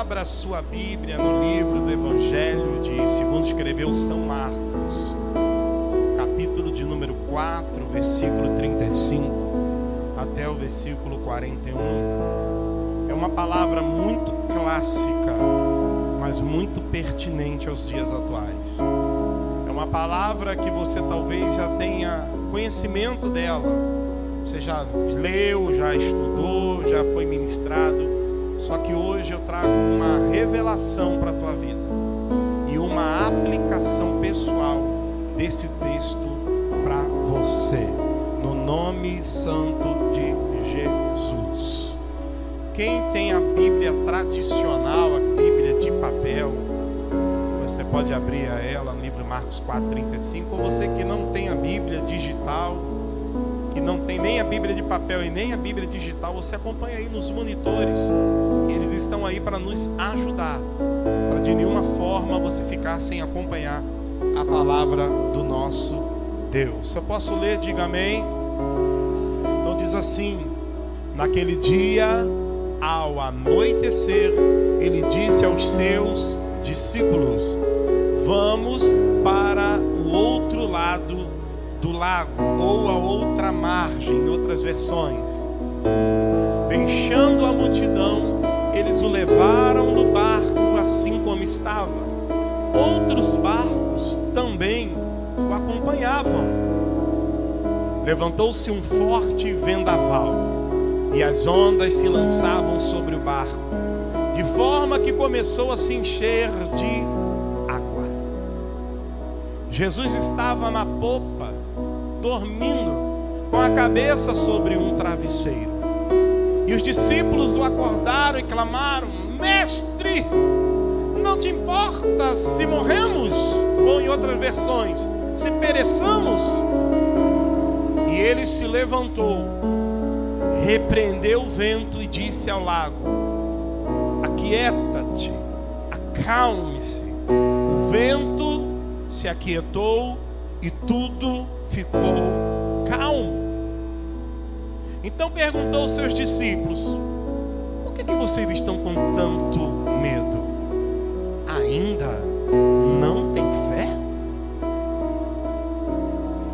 abra a sua Bíblia no livro do Evangelho segundo escreveu São Marcos, capítulo de número 4, versículo 35 até o versículo 41. É uma palavra muito clássica, mas muito pertinente aos dias atuais. É uma palavra que você talvez já tenha conhecimento dela. Você já leu, já estudou, já foi ministrado. Só que hoje eu trago uma revelação para a tua vida e uma aplicação pessoal desse texto para você, no nome santo de Jesus. Quem tem a Bíblia tradicional, a Bíblia de papel, você pode abrir a ela no livro Marcos 4,35. Ou você que não tem a Bíblia digital, que não tem nem a Bíblia de papel e nem a Bíblia digital, você acompanha aí nos monitores. Eles estão aí para nos ajudar, para de nenhuma forma você ficar sem acompanhar a palavra do nosso Deus. Se eu posso ler, diga amém. Então diz assim: naquele dia, ao anoitecer, ele disse aos seus discípulos: vamos para o outro lado do lago, ou a outra margem, em outras versões. Deixando a multidão, eles o levaram no barco assim como estava. Outros barcos também o acompanhavam. Levantou-se um forte vendaval, e as ondas se lançavam sobre o barco, de forma que começou a se encher de água. Jesus estava na popa, dormindo, com a cabeça sobre um travesseiro. E os discípulos o acordaram e clamaram: Mestre, não te importa se morremos? Ou em outras versões, se pereçamos? E ele se levantou, repreendeu o vento e disse ao lago: aquieta-te, acalme-se. O vento se aquietou e tudo ficou calmo. Então perguntou aos seus discípulos: por que vocês estão com tanto medo? Ainda não têm fé?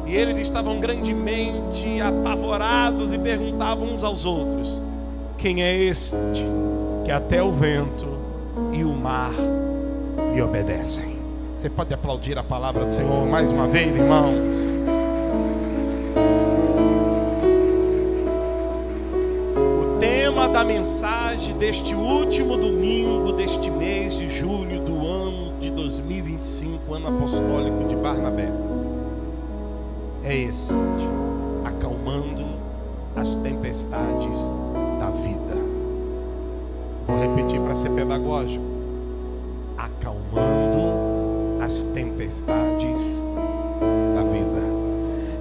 E eles estavam grandemente apavorados e perguntavam uns aos outros: quem é este que até o vento e o mar lhe obedecem? Você pode aplaudir a palavra do Senhor mais uma vez, irmãos? O tema da mensagem deste último domingo deste mês de julho do ano de 2025, ano apostólico de Barnabé, é este: acalmando as tempestades da vida. Vou repetir para ser pedagógico: acalmando as tempestades da vida.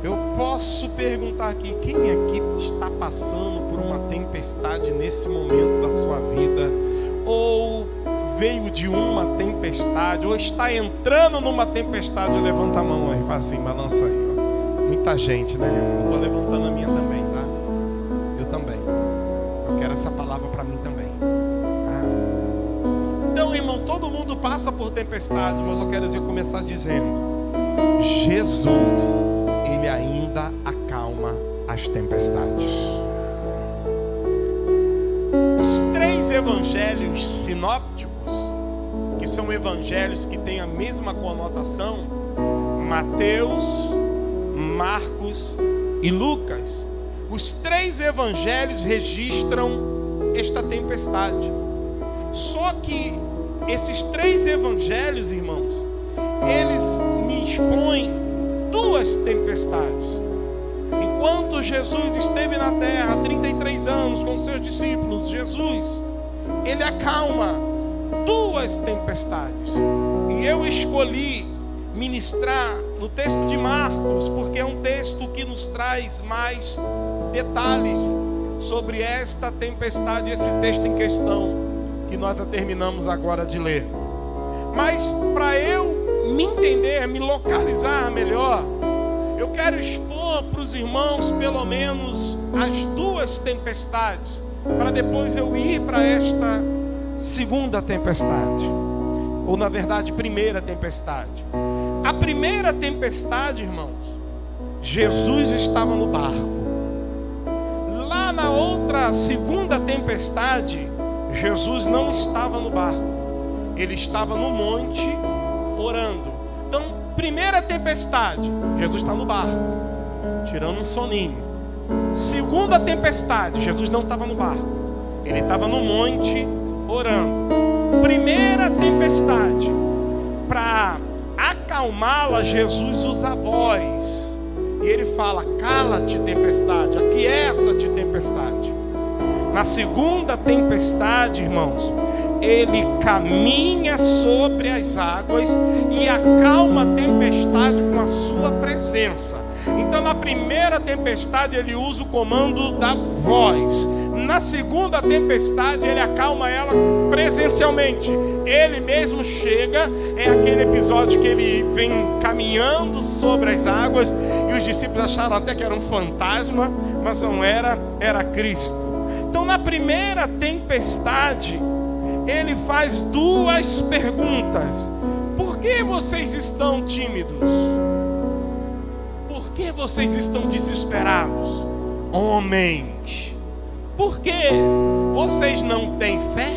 Eu posso perguntar aqui: quem aqui está passando por uma tempestade nesse momento da sua vida? Ou veio de uma tempestade, ou está entrando numa tempestade? Levanta a mão aí, faz assim, balança aí, ó. Muita gente, né? Eu estou levantando a minha também, tá? Eu também. Eu quero essa palavra para mim também. Então, irmãos, todo mundo passa por tempestade, mas eu quero começar dizendo: Jesus, Ele ainda acalma as tempestades. Os 3 evangelhos sinópticos, que são evangelhos que têm a mesma conotação, Mateus, Marcos e Lucas, os 3 evangelhos registram esta tempestade. Só que esses 3 evangelhos, irmãos, eles me expõem 2 tempestades. Enquanto Jesus esteve na terra 33 anos com seus discípulos, Jesus, Ele acalma 2 tempestades. E eu escolhi ministrar no texto de Marcos, porque é um texto que nos traz mais detalhes sobre esta tempestade, esse texto em questão, que nós já terminamos agora de ler. Mas para eu me entender, me localizar melhor, eu quero expor para os irmãos pelo menos as 2 tempestades, para depois eu ir para esta segunda tempestade, ou na verdade, primeira tempestade. A primeira tempestade, irmãos, Jesus estava no barco. Lá na outra segunda tempestade, Jesus não estava no barco. Ele estava no monte orando. Então, primeira tempestade, Jesus está no barco, tirando um soninho. Segunda tempestade, Jesus não estava no barco. Ele estava no monte orando. Primeira tempestade, para acalmá-la, Jesus usa a voz. E ele fala: cala-te, tempestade, aquieta-te, tempestade. Na segunda tempestade, irmãos, ele caminha sobre as águas e acalma a tempestade com a sua presença. Então, na primeira tempestade, ele usa o comando da voz. Na segunda tempestade, ele acalma ela presencialmente. Ele mesmo chega. É aquele episódio que ele vem caminhando sobre as águas e os discípulos acharam até que era um fantasma, mas não era, era Cristo. Então, na primeira tempestade, ele faz duas perguntas: por que vocês estão tímidos? Por que vocês estão desesperados? Homens, por que vocês não têm fé?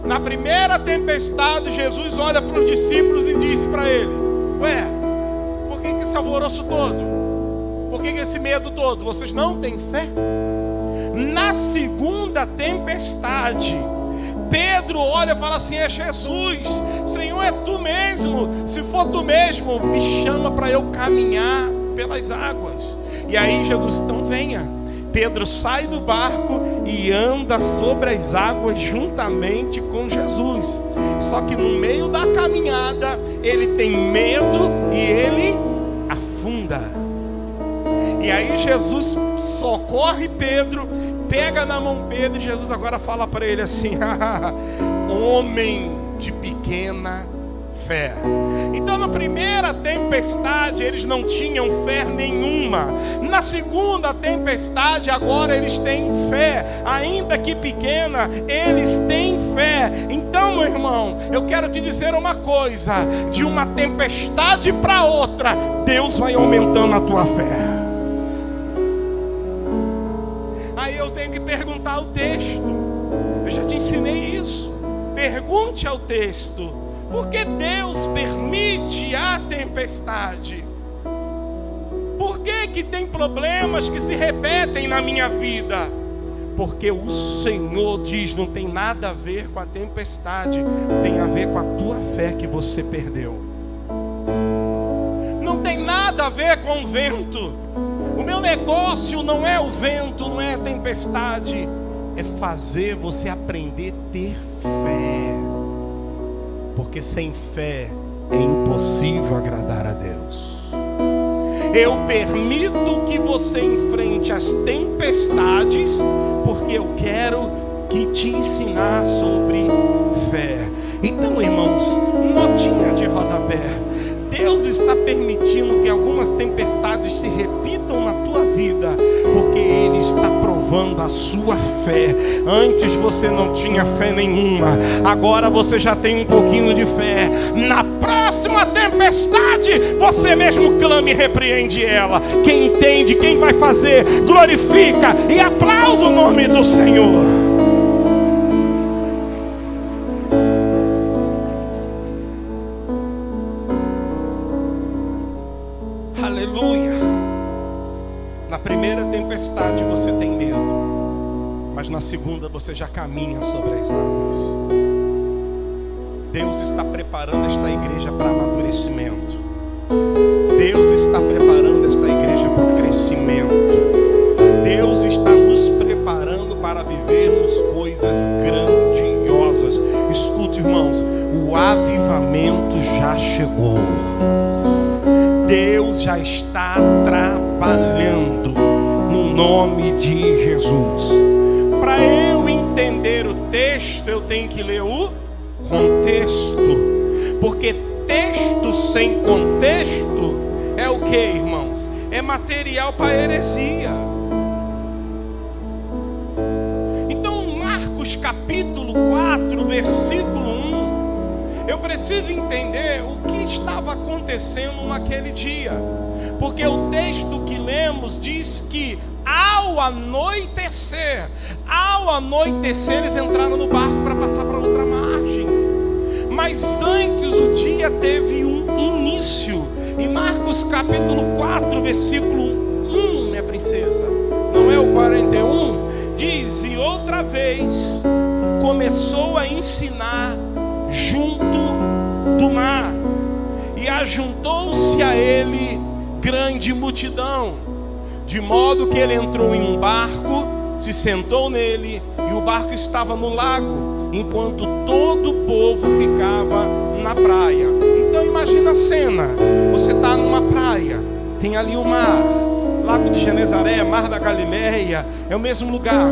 Na primeira tempestade, Jesus olha para os discípulos e disse para ele: ué, por que esse alvoroço todo? Por que esse medo todo? Vocês não têm fé? Na segunda tempestade, Pedro olha e fala assim: é Jesus, Senhor, é tu mesmo. Se for tu mesmo, me chama para eu caminhar pelas águas. E aí Jesus: então venha. Pedro sai do barco e anda sobre as águas juntamente com Jesus. Só que no meio da caminhada, ele tem medo e ele afunda. E aí Jesus socorre Pedro, pega na mão Pedro, e Jesus agora fala para ele assim: homem de pequena fé. Então, na primeira tempestade, eles não tinham fé nenhuma. Na segunda tempestade, agora eles têm fé, ainda que pequena, eles têm fé. Então, meu irmão, eu quero te dizer uma coisa: de uma tempestade para outra, Deus vai aumentando a tua fé. Aí eu tenho que perguntar o texto. Eu já te ensinei isso. Pergunte ao texto: por que Deus permite a tempestade? Por que tem problemas que se repetem na minha vida? Porque o Senhor diz: não tem nada a ver com a tempestade, tem a ver com a tua fé que você perdeu. Não tem nada a ver com o vento. O meu negócio não é o vento, não é a tempestade. É fazer você aprender a ter fé. Porque sem fé é impossível agradar a Deus. Eu permito que você enfrente as tempestades, porque eu quero que te ensinar sobre fé. Então, irmãos, notinha de rodapé: Deus está permitindo que algumas tempestades se repitam na tua vida, porque Ele está provando a sua fé. Antes você não tinha fé nenhuma, agora você já tem um pouquinho de fé. Na próxima tempestade, você mesmo clama e repreende ela. Quem entende, quem vai fazer, glorifica e aplauda o nome do Senhor. Aleluia. Na primeira tempestade você tem medo, mas na segunda você já caminha sobre as águas. Deus está preparando esta igreja para amadurecimento. Deus está preparando esta igreja para o crescimento. Deus está nos preparando para vivermos coisas grandiosas. Escute, irmãos, o avivamento já chegou. Deus já está trabalhando no nome de Jesus. Para eu entender o texto, eu tenho que ler o contexto. Porque texto sem contexto é o que, irmãos? É material para heresia. Então, Marcos capítulo 4, versículo 1, eu preciso entender o que estava acontecendo naquele dia. Porque o texto que lemos diz que ao anoitecer eles entraram no barco para passar para outra margem. Mas antes o dia teve um início. Em Marcos capítulo 4, versículo 1, minha princesa, não é o 41, diz: e outra vez começou a ensinar junto do mar, e ajuntou-se a ele grande multidão, de modo que ele entrou em um barco, se sentou nele, e o barco estava no lago, enquanto todo o povo ficava na praia. Então imagina a cena: você está numa praia, tem ali o mar, Lago de Genezaré, Mar da Galileia, é o mesmo lugar.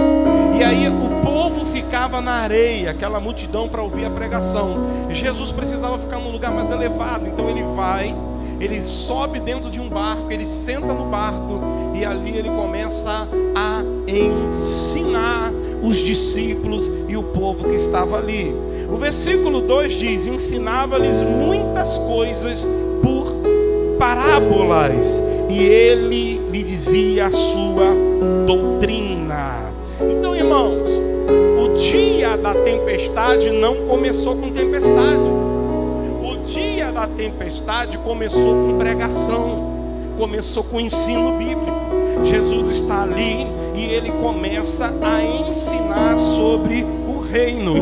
E aí o povo ficava na areia, aquela multidão, para ouvir a pregação. Jesus precisava ficar num lugar mais elevado, então ele sobe dentro de um barco, ele senta no barco, e ali ele começa a ensinar os discípulos e o povo que estava ali. O versículo 2 diz: ensinava-lhes muitas coisas por parábolas, e ele lhe dizia a sua doutrina. Então, irmãos, o dia da tempestade não começou com tempestade. O dia da tempestade começou com pregação, começou com ensino bíblico. Jesus está ali e ele começa a ensinar sobre o reino,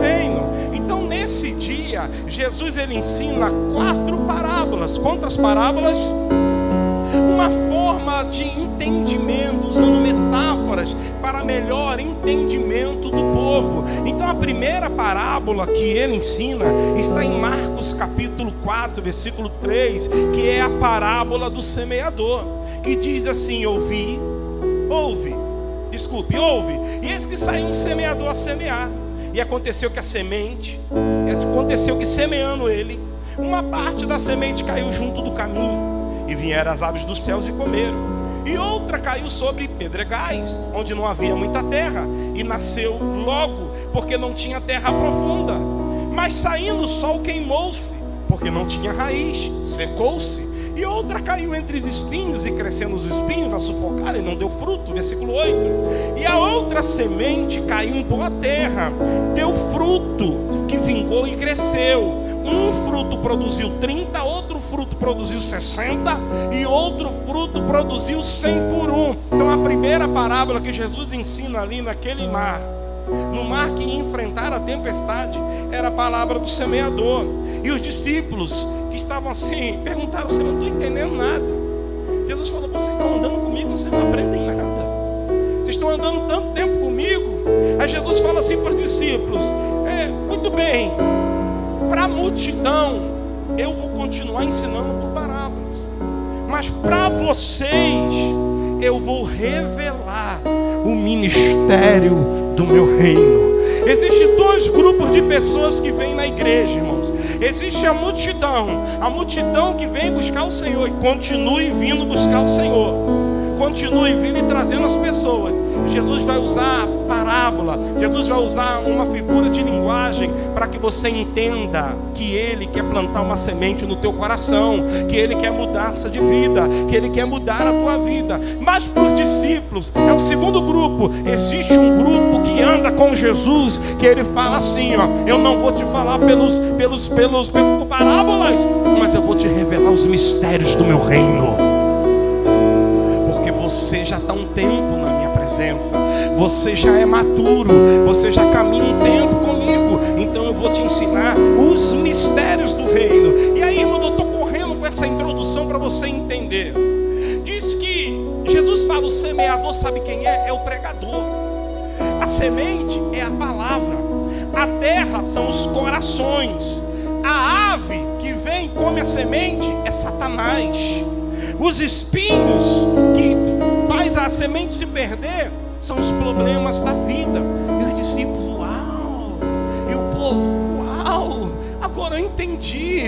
reino. Então, nesse dia, Jesus ele ensina 4 parábolas. Quantas parábolas? Uma forma de entendimento, usando metáforas para melhor entendimento do povo. Então a primeira parábola que ele ensina está em Marcos capítulo 4, versículo 3, que é a parábola do semeador, que diz assim: ouve, e eis que saiu um semeador a semear. E aconteceu que semeando ele, uma parte da semente caiu junto do caminho, e vieram as aves dos céus e comeram. E outra caiu sobre pedregais, onde não havia muita terra, e nasceu logo, porque não tinha terra profunda. Mas saindo o sol queimou-se, porque não tinha raiz, secou-se. E outra caiu entre os espinhos, e crescendo os espinhos a sufocar, e não deu fruto. Versículo 8. E a outra semente caiu em boa terra, deu fruto, que vingou e cresceu. Um fruto produziu 30, outro fruto produziu 60, e outro fruto produziu 100 por um. Então a primeira parábola que Jesus ensina ali naquele mar, no mar que ia enfrentar a tempestade, era a palavra do semeador. E os discípulos que estavam assim, perguntaram: Senhor, não estou entendendo nada. Jesus falou: vocês estão andando comigo, vocês não aprendem nada. Vocês estão andando tanto tempo comigo. Aí Jesus fala assim para os discípulos: muito bem, para a multidão eu vou continuar ensinando por parábolas, mas para vocês eu vou revelar o ministério do meu reino. Existem 2 grupos de pessoas que vêm na igreja, irmãos. Existe a multidão que vem buscar o Senhor, e continue vindo buscar o Senhor, continue vindo e trazendo as pessoas. Jesus vai usar parábola, Jesus vai usar uma figura de linguagem para que você entenda que Ele quer plantar uma semente no teu coração, que Ele quer mudança de vida, que Ele quer mudar a tua vida. Mas para os discípulos é o segundo grupo. Existe um grupo que anda com Jesus, que Ele fala assim: eu não vou te falar pelos parábolas, mas eu vou te revelar os mistérios do meu reino. Você já está um tempo na minha presença, você já é maduro, você já caminha um tempo comigo, então eu vou te ensinar os mistérios do reino. E aí, irmão, eu estou correndo com essa introdução para você entender. Diz que Jesus fala: o semeador, sabe quem é? É o pregador. A semente é a palavra, a terra são os corações, a ave que vem e come a semente é Satanás. Os espinhos que faz a semente se perder são os problemas da vida. E os discípulos: uau! E o povo: uau! Agora eu entendi.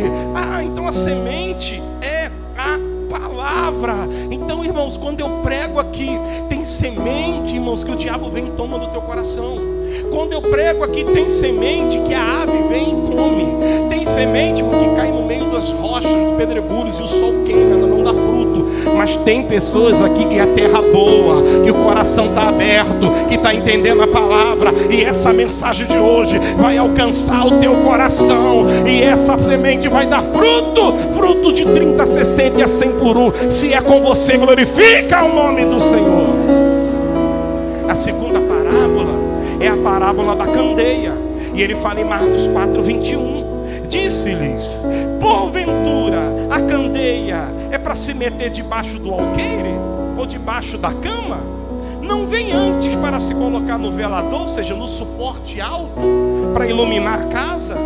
Então a semente é a palavra. Então, irmãos, quando eu prego aqui, tem semente, irmãos, que o diabo vem e toma do teu coração. Quando eu prego aqui, tem semente que a ave vem e come. Tem semente, irmão, que cai no meio das rochas, dos pedregulhos, e o sol queima, ela não dá fruto. Mas tem pessoas aqui que é terra boa, que o coração está aberto, que está entendendo a palavra, e essa mensagem de hoje vai alcançar o teu coração, e essa semente vai dar frutos de 30, 60 e a 100 por um. Se é com você, glorifica o nome do Senhor. A segunda parábola é a parábola da candeia, e ele fala em Marcos 4:21. Disse-lhes: porventura a candeia é para se meter debaixo do alqueire ou debaixo da cama? Não vem antes para se colocar no velador, ou seja, no suporte alto, para iluminar a casa?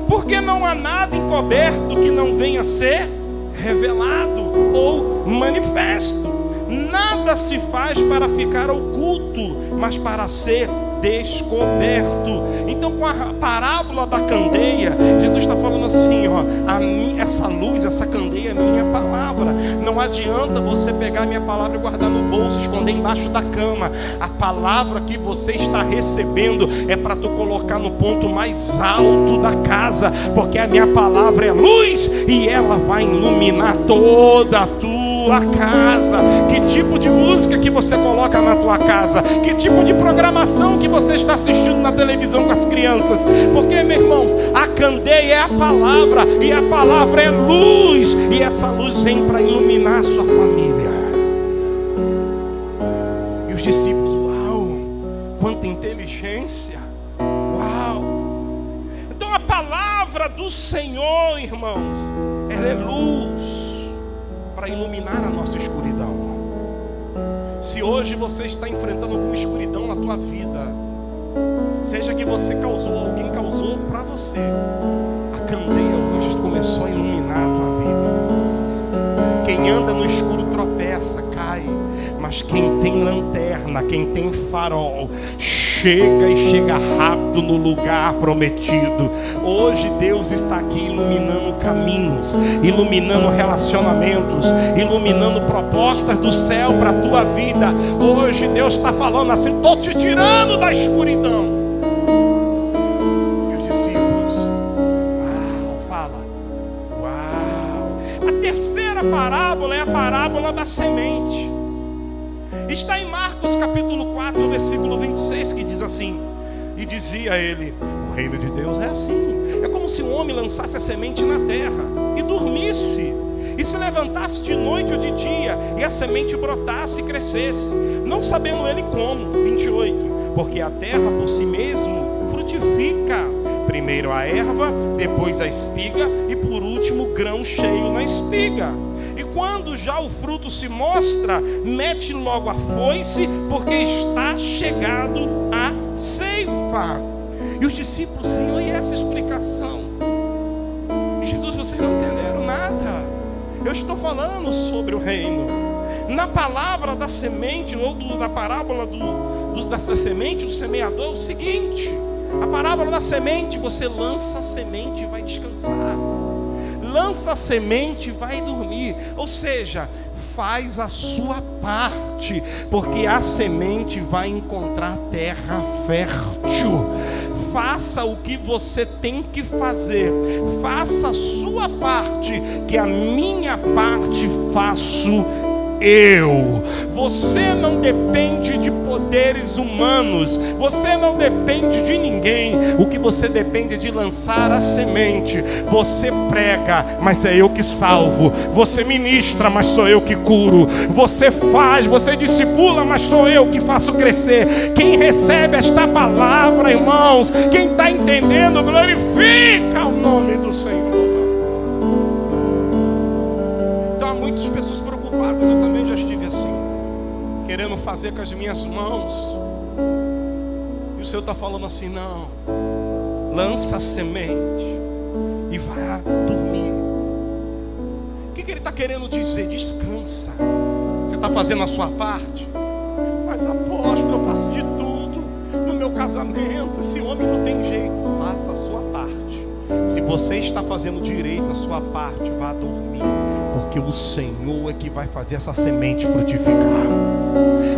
Porque não há nada encoberto que não venha a ser revelado ou manifesto. Nada se faz para ficar oculto, mas para ser descoberto. Então, com a parábola da candeia, Jesus está falando assim, ó, essa luz, essa candeia é minha palavra. Não adianta você pegar minha palavra e guardar no bolso, esconder embaixo da cama. A palavra que você está recebendo é para tu colocar no ponto mais alto da casa, porque a minha palavra é luz e ela vai iluminar toda a tua casa. Que tipo de música que você coloca na tua casa? Que tipo de programação que você está assistindo na televisão com as crianças? Porque, meus irmãos, a candeia é a palavra, e a palavra é luz, e essa luz vem para iluminar a sua família. E os discípulos, uau, quanta inteligência, uau. Então a palavra do Senhor, irmãos, ela é luz para iluminar a nossa escuridão. Se hoje você está enfrentando alguma escuridão na tua vida, seja que você causou, alguém causou para você, a candeia hoje começou a iluminar a tua vida. Quem anda no escuro tropeça, cai, mas quem tem lanterna, quem tem farol, chega rápido no lugar prometido. Hoje Deus está aqui iluminando caminhos, iluminando relacionamentos, iluminando propostas do céu para a tua vida. Hoje Deus está falando assim: estou te tirando da escuridão. E os discípulos, uau, fala, uau. A terceira parábola é a parábola da semente. Está em Marcos capítulo 4, versículo 26, que diz assim: e dizia ele, o reino de Deus é assim, é como se um homem lançasse a semente na terra e dormisse, e se levantasse de noite ou de dia, e a semente brotasse e crescesse, não sabendo ele como. 28, porque a terra por si mesmo frutifica, primeiro a erva, depois a espiga, e por último o grão cheio na espiga. E quando já o fruto se mostra, mete logo a foice, porque está chegado a ceifa. E os discípulos, Senhor, e essa explicação? E Jesus, vocês não entenderam nada. Eu estou falando sobre o reino. Na palavra da semente, ou na parábola da semente, do semeador, é o seguinte: a parábola da semente, você lança a semente e vai descansar. Lança a semente e vai dormir. Ou seja, faz a sua parte, porque a semente vai encontrar terra fértil. Faça o que você tem que fazer. Faça a sua parte, que a minha parte faço eu. Você não depende de poderes humanos, você não depende de ninguém. O que você depende é de lançar a semente. Você prega, mas é eu que salvo. Você ministra, mas sou eu que curo. Você faz, você discipula, mas sou eu que faço crescer. Quem recebe esta palavra, irmãos, quem está entendendo, glorifica o nome do Senhor. Então há muitas pessoas preocupadas, eu também já estive assim, querendo fazer com as minhas mãos, e o Senhor está falando assim: não, lança a semente e vai dormir. O que Ele está querendo dizer? Descansa. Você está fazendo a sua parte? Mas apóstolo, eu faço de tudo no meu casamento, esse homem não tem jeito. Faça a sua parte. Se você está fazendo direito a sua parte, vá dormir, porque o Senhor é que vai fazer essa semente frutificar.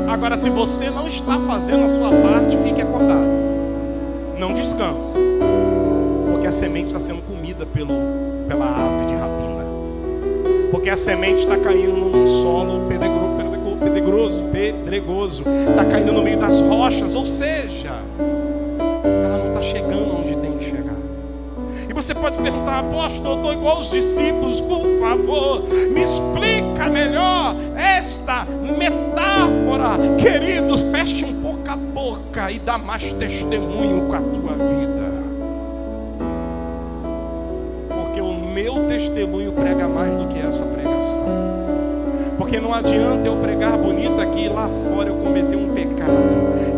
Agora, se você não está fazendo a sua parte, fique acordado. Não descansa. Porque a semente está sendo comida pela ave de rapina. Porque a semente está caindo num solo pedregoso. Está caindo no meio das rochas. Ou seja, ela não está chegando onde tem que chegar. E você pode perguntar: apóstolo, eu estou igual aos discípulos, por favor, me explica melhor esta metáfora. Queridos, feche um pouco a boca e dá mais testemunho com a tua vida. Porque o meu testemunho prega mais do que essa pregação. Porque não adianta eu pregar bonito aqui e lá fora eu cometer um pecado,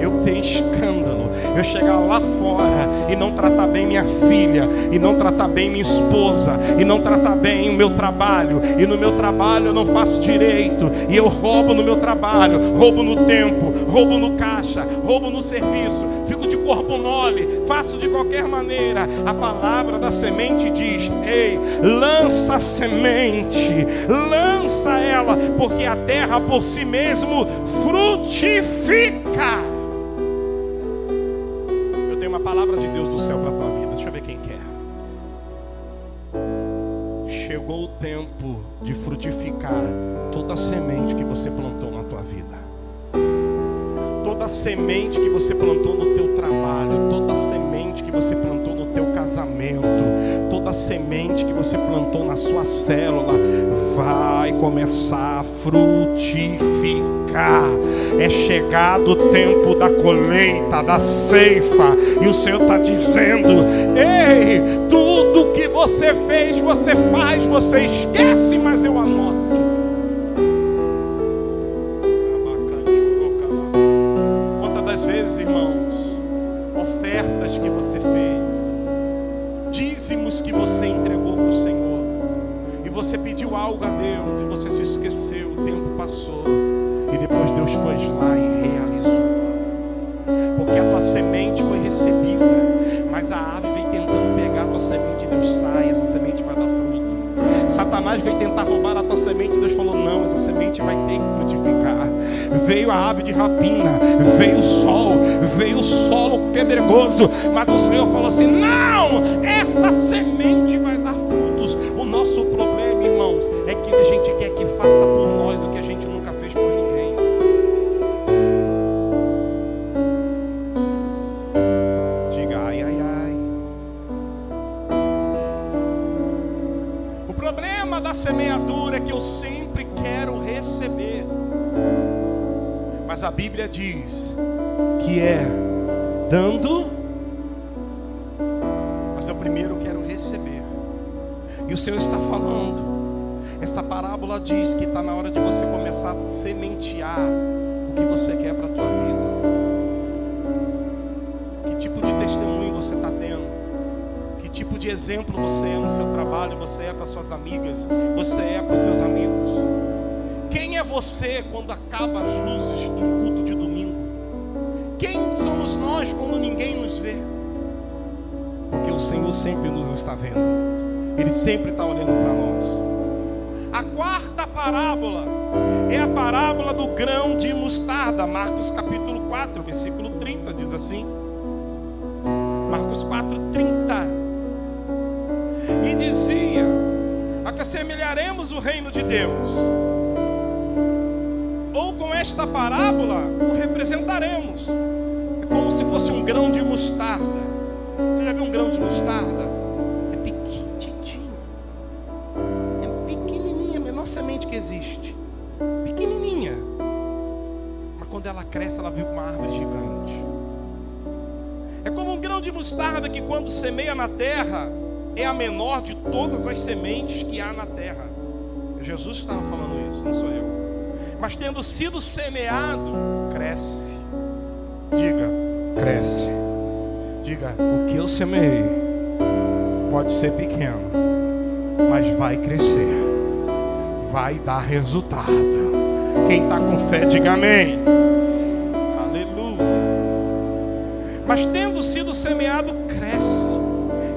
eu ter escândalo, eu chegar lá fora e não tratar bem minha filha, e não tratar bem minha esposa, e não tratar bem o meu trabalho, e no meu trabalho eu não faço direito, e eu roubo no meu trabalho, roubo no tempo, roubo no caixa, roubo no serviço, fico de corpo mole, faço de qualquer maneira. A palavra da semente diz: ei, lança a semente, lança ela, porque a terra por si mesmo frutifica. Eu tenho uma palavra de Deus do céu para a tua vida. Deixa eu ver quem quer. Chegou o tempo de frutificar toda a semente que você plantou na tua vida. Toda a semente que você plantou no teu trabalho, toda a semente que você plantou no teu casamento, toda a semente que você plantou na sua célula, vai começar a frutificar. É chegado o tempo da colheita, da ceifa, e o Senhor está dizendo: ei, tudo que você fez, você faz, você esquece, mas eu anoto. Algo a Deus e você se esqueceu, o tempo passou e depois Deus foi lá e realizou, porque a tua semente foi recebida, mas a ave veio tentando pegar a tua semente e Deus sai, essa semente vai dar fruto. Satanás veio tentar roubar a tua semente e Deus falou: não, essa semente vai ter que frutificar. Veio a ave de rapina, veio o sol, veio o solo pedregoso, mas o Senhor falou assim: não, essa semente vai dar frutos. O nosso problema, irmãos, é que a gente quer que faça por nós o que a gente nunca fez por ninguém. Diga ai, ai, ai. O problema da semeadura é que eu sempre quero receber, mas a Bíblia diz que é dando, mas eu primeiro quero receber. E o Senhor está falando, esta parábola diz que está na hora de você começar a sementear o que você quer para a tua vida. Que tipo de testemunho você está tendo? Que tipo de exemplo você é no seu trabalho? Você é para suas amigas? Você é para os seus amigos? Quem é você quando acaba as luzes do culto de domingo? Quem somos nós quando ninguém nos vê? Porque o Senhor sempre nos está vendo. Ele sempre está olhando para nós. A quarta parábola é a parábola do grão de mostarda. Marcos capítulo 4, versículo 30 diz assim. Marcos 4, 30. E dizia: a que semelharemos o reino de Deus? Ou com esta parábola o representaremos. É como se fosse um grão de mostarda. Você já viu um grão de mostarda? Semente que existe, pequenininha, mas quando ela cresce, ela vira uma árvore gigante. É como um grão de mostarda que, quando semeia na terra, é a menor de todas as sementes que há na terra. Jesus estava falando isso, não sou eu. Mas tendo sido semeado, cresce. Diga, cresce. Diga, o que eu semeei pode ser pequeno, mas vai crescer. Vai dar resultado. Quem está com fé, diga amém. Aleluia. Mas tendo sido semeado, cresce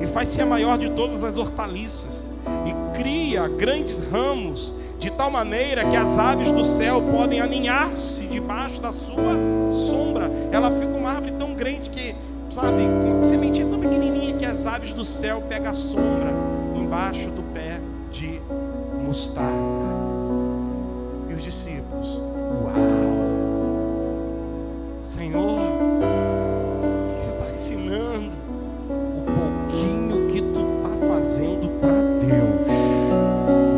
e faz-se a maior de todas as hortaliças, e cria grandes ramos, de tal maneira que as aves do céu podem aninhar-se debaixo da sua sombra. Ela fica uma árvore tão grande que, sabe, uma sementinha tão pequenininha que as aves do céu pegam a sombra embaixo do pé de mostarda. E os discípulos, uau, Senhor, você está ensinando. O pouquinho que tu está fazendo para Deus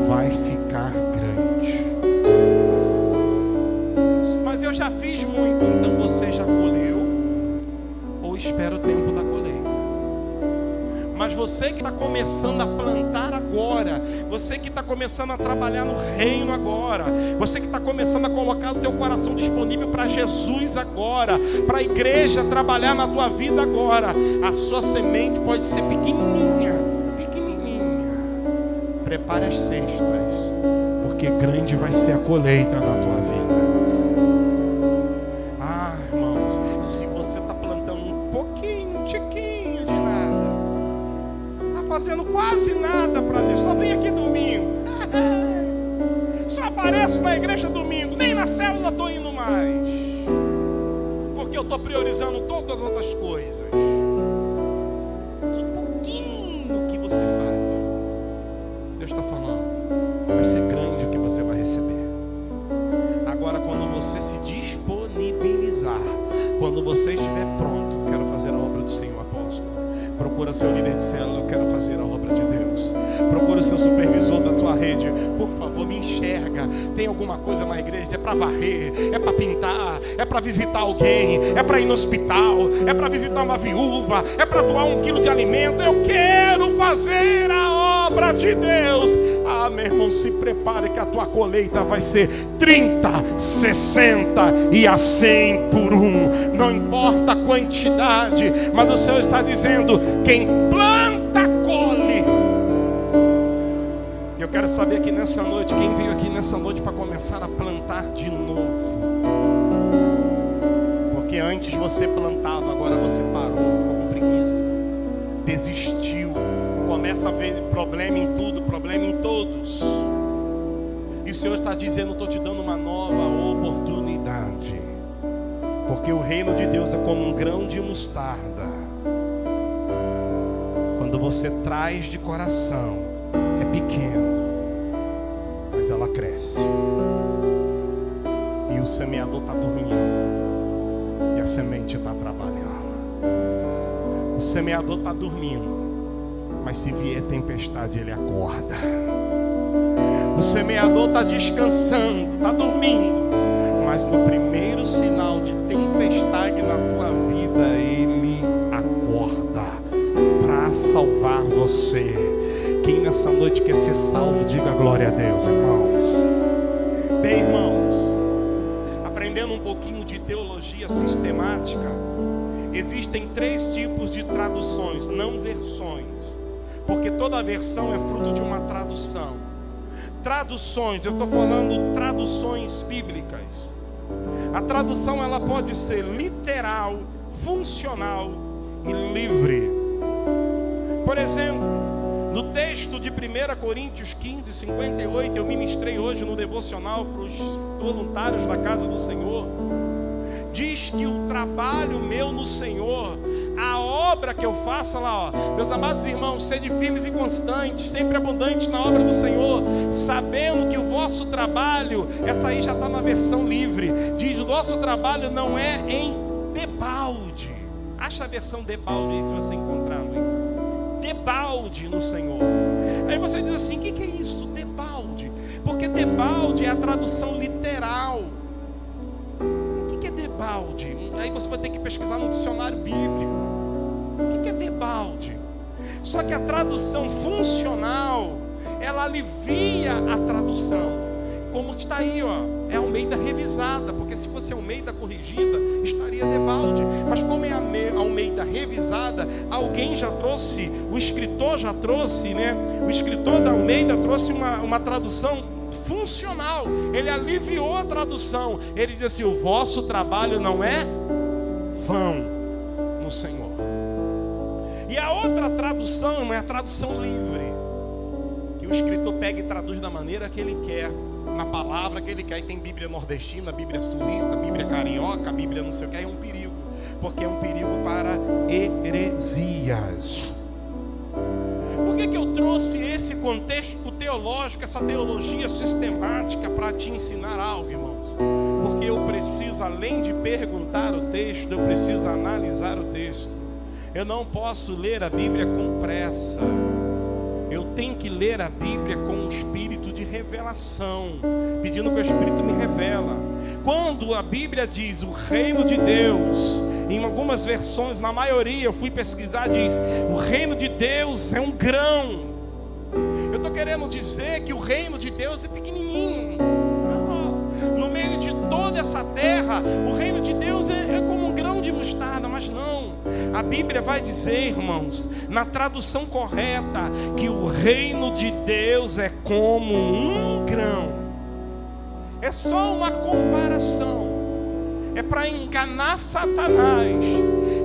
vai ficar grande. Mas eu já fiz muito. Então você já colheu ou espera o tempo da colheita? Mas você que está começando a plantar agora, você que está começando a trabalhar no reino agora, você que está começando a colocar o teu coração disponível para Jesus agora, para a igreja trabalhar na tua vida agora, a sua semente pode ser pequenininha, pequenininha. Prepare as cestas, porque grande vai ser a colheita na tua vida. Ah, irmãos, se você está plantando um pouquinho, um tiquinho de nada, fazendo quase nada para Deus, só vem aqui domingo, só aparece na igreja domingo, nem na célula estou indo mais, porque eu estou priorizando todas as outras coisas. Mas um pouquinho que você faz, Deus está falando, vai ser grande o que você vai receber. Agora, quando você se disponibilizar, quando você estiver pronto, quero fazer a obra do Senhor, apóstolo. Procura seu líder de célula, eu quero fazer a obra de Deus. Procura o seu supervisor da sua rede, por favor, me enxerga. Tem alguma coisa na igreja? É para varrer, é para pintar, é para visitar alguém, é para ir no hospital, é para visitar uma viúva, é para doar 1 quilo de alimento. Eu quero fazer a obra de Deus. Ah, meu irmão, se prepare que a tua colheita vai ser 30, 60 e a 100 por 1. Não importa a quantidade, mas o Senhor está dizendo: quem planta, colhe. Eu quero saber aqui nessa noite, quem veio aqui nessa noite para começar a plantar de novo. Porque antes você plantava, agora você parou, ficou com preguiça, desistiu. Começa a ver problema em tudo, problema em todos. E o Senhor está dizendo: estou te dando uma nova oportunidade. Porque o reino de Deus é como um grão de mostarda. Quando você traz de coração, é pequeno, mas ela cresce. E o semeador está dormindo, e a semente está trabalhando. O semeador está dormindo, mas se vier tempestade, ele acorda. O semeador está descansando, está dormindo, mas no primeiro sinal de tempestade na tua vida, ele acorda para salvar você. Quem nessa noite quer ser salvo, diga glória a Deus, irmãos. Bem, irmãos, aprendendo um pouquinho de teologia sistemática, existem 3 tipos de traduções, não versões, porque toda versão é fruto de uma tradução. Traduções, eu estou falando traduções bíblicas. A tradução, ela pode ser literal, funcional e livre. Por exemplo, no texto de 1 Coríntios 15, 58, eu ministrei hoje no devocional para os voluntários da casa do Senhor. Diz que o trabalho meu no Senhor, a obra que eu faço lá, ó, meus amados irmãos, sede firmes e constantes, sempre abundantes na obra do Senhor, sabendo que o vosso trabalho, essa aí já está na versão livre, diz: o vosso trabalho não é em debalde. Acha a versão debalde aí se você encontrar, Luiz. Debalde no Senhor. Aí você diz assim: o que é isso? Debalde. Porque debalde é a tradução literal. O que é debalde? Aí você vai ter que pesquisar no dicionário bíblico. O que é debalde? Só que a tradução funcional, ela alivia a tradução. Como está aí, ó, é Almeida revisada, porque se fosse Almeida corrigida, estaria debalde. Mas como é Almeida revisada, alguém já trouxe, o escritor já trouxe, né? O escritor da Almeida trouxe uma tradução funcional. Ele aliviou a tradução. Ele diz assim: o vosso trabalho não é vão no Senhor. E a outra tradução é a tradução livre, que o escritor pega e traduz da maneira que ele quer. na palavra que ele quer. E tem Bíblia nordestina, Bíblia sulista, Bíblia carioca, Bíblia não sei o que. É um perigo, porque é um perigo para heresias. Por que eu trouxe esse contexto teológico, essa teologia sistemática para te ensinar algo, irmãos? Porque eu preciso, além de perguntar o texto, eu preciso analisar o texto. Eu não posso ler a Bíblia com pressa. Eu tenho que ler a Bíblia com um espírito de revelação, pedindo que o Espírito me revela. Quando a Bíblia diz o reino de Deus, em algumas versões, na maioria, eu fui pesquisar, diz o reino de Deus é um grão. Eu estou querendo dizer que o reino de Deus é pequenininho. No meio de toda essa terra, o reino de Deus é como um grão de mostarda, mas não. A Bíblia vai dizer, irmãos, na tradução correta, que o reino de Deus é como um grão. É só uma comparação. É para enganar Satanás.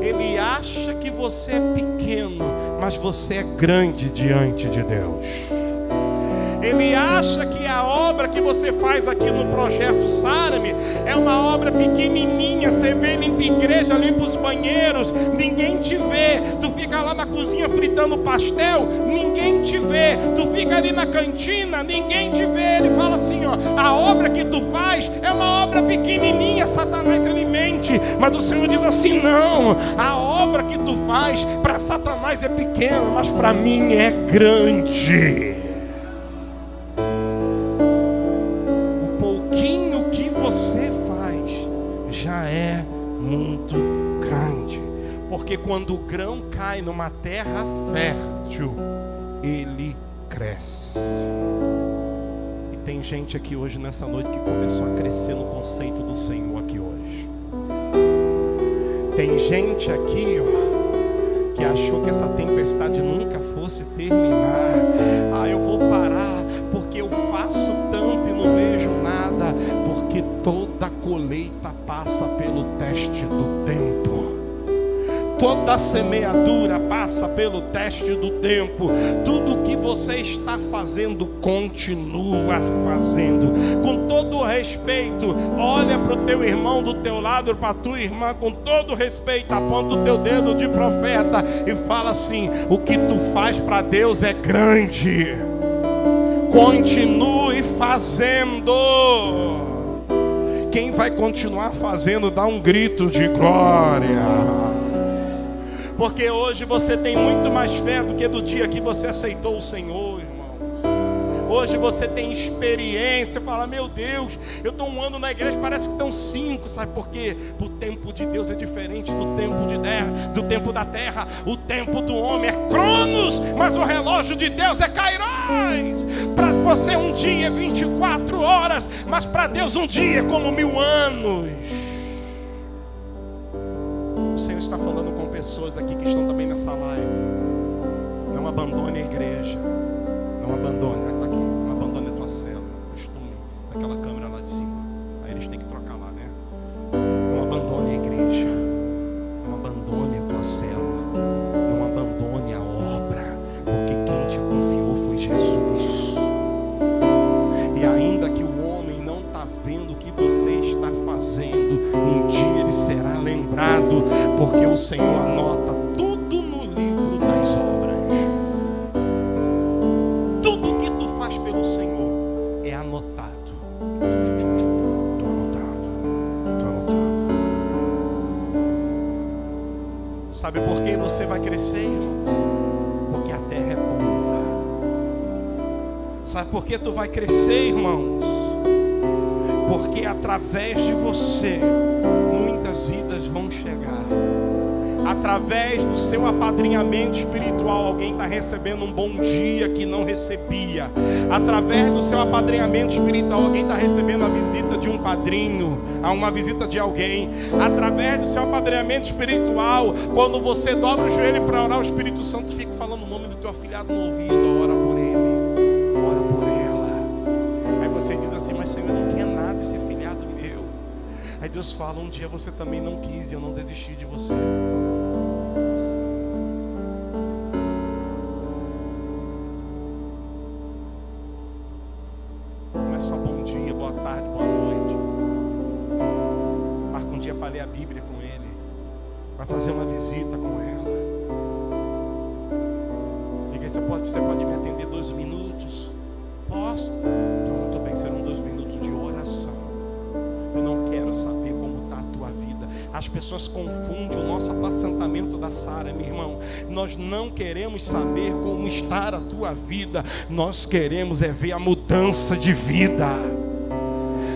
Ele acha que você é pequeno, mas você é grande diante de Deus. Ele acha que a obra que você faz aqui no projeto Sarame é uma obra pequenininha. Você vê, limpa a igreja, limpa os banheiros, ninguém te vê. Tu fica lá na cozinha fritando pastel, ninguém te vê. Tu fica ali na cantina, ninguém te vê. Ele fala assim, ó, a obra que tu faz é uma obra pequenininha. Satanás, ele mente, mas o Senhor diz assim, não, a obra que tu faz para Satanás é pequena, mas para mim é grande. Porque quando o grão cai numa terra fértil, ele cresce. E tem gente aqui hoje, nessa noite, que começou a crescer no conceito do Senhor aqui hoje. Tem gente aqui, ó, que achou que essa tempestade nunca fosse terminar. Ah, eu vou parar porque eu faço tanto e não vejo nada. Porque toda colheita passa pelo teste do tempo. Toda semeadura passa pelo teste do tempo. Tudo que você está fazendo, continua fazendo. Com todo respeito, olha para o teu irmão do teu lado, para a tua irmã, com todo respeito, aponta o teu dedo de profeta e fala assim: o que tu faz para Deus é grande. Continue fazendo. Quem vai continuar fazendo, dá um grito de glória. Porque hoje você tem muito mais fé do que do dia que você aceitou o Senhor, irmãos. Hoje você tem experiência, fala, meu Deus, eu estou um ano na igreja, parece que estão 5, sabe por quê? O tempo de Deus é diferente do tempo da terra. O tempo do homem é Cronos, mas o relógio de Deus é Kairos. Para você um dia é 24 horas, mas para Deus um dia é como 1000 anos. O Senhor está falando com pessoas aqui que estão também nessa live. Não abandone a igreja. Não abandone, vai estar aqui. Não abandone a tua célula. Costume daquela câmera lá de cima. Aí eles têm que trocar lá, né? Não abandone a igreja. Não abandone a tua célula. Não abandone a obra. Porque quem te confiou foi Jesus. E ainda que o homem não está vendo o que você está fazendo, um dia ele será lembrado. Porque o Senhor anota tudo no livro das obras. Tudo que tu faz pelo Senhor é anotado. Estou anotado. Sabe por que você vai crescer, irmãos? Porque a terra é boa. Sabe por que tu vai crescer, irmãos? Porque através de você muitas vidas vão chegar. Através do seu apadrinhamento espiritual, alguém está recebendo um bom dia que não recebia. Através do seu apadrinhamento espiritual, alguém está recebendo a visita de um padrinho, uma visita de alguém. Através do seu apadrinhamento espiritual, quando você dobra o joelho para orar, o Espírito Santo fica falando o nome do teu afilhado no ouvido. Ora por ele, ora por ela. Aí você diz assim, mas Senhor, eu não quero nada esse afilhado meu. Aí Deus fala, um dia você também não quis e eu não desisti de você. Não é só bom dia. para fazer uma visita com ela. Diga aí, você pode me atender 2 minutos? Posso? Então, muito bem, serão 2 minutos de oração. Eu não quero saber como está a tua vida. As pessoas confundem o nosso apacentamento da Sara, meu irmão. Nós não queremos saber como está a tua vida. Nós queremos é ver a mudança de vida.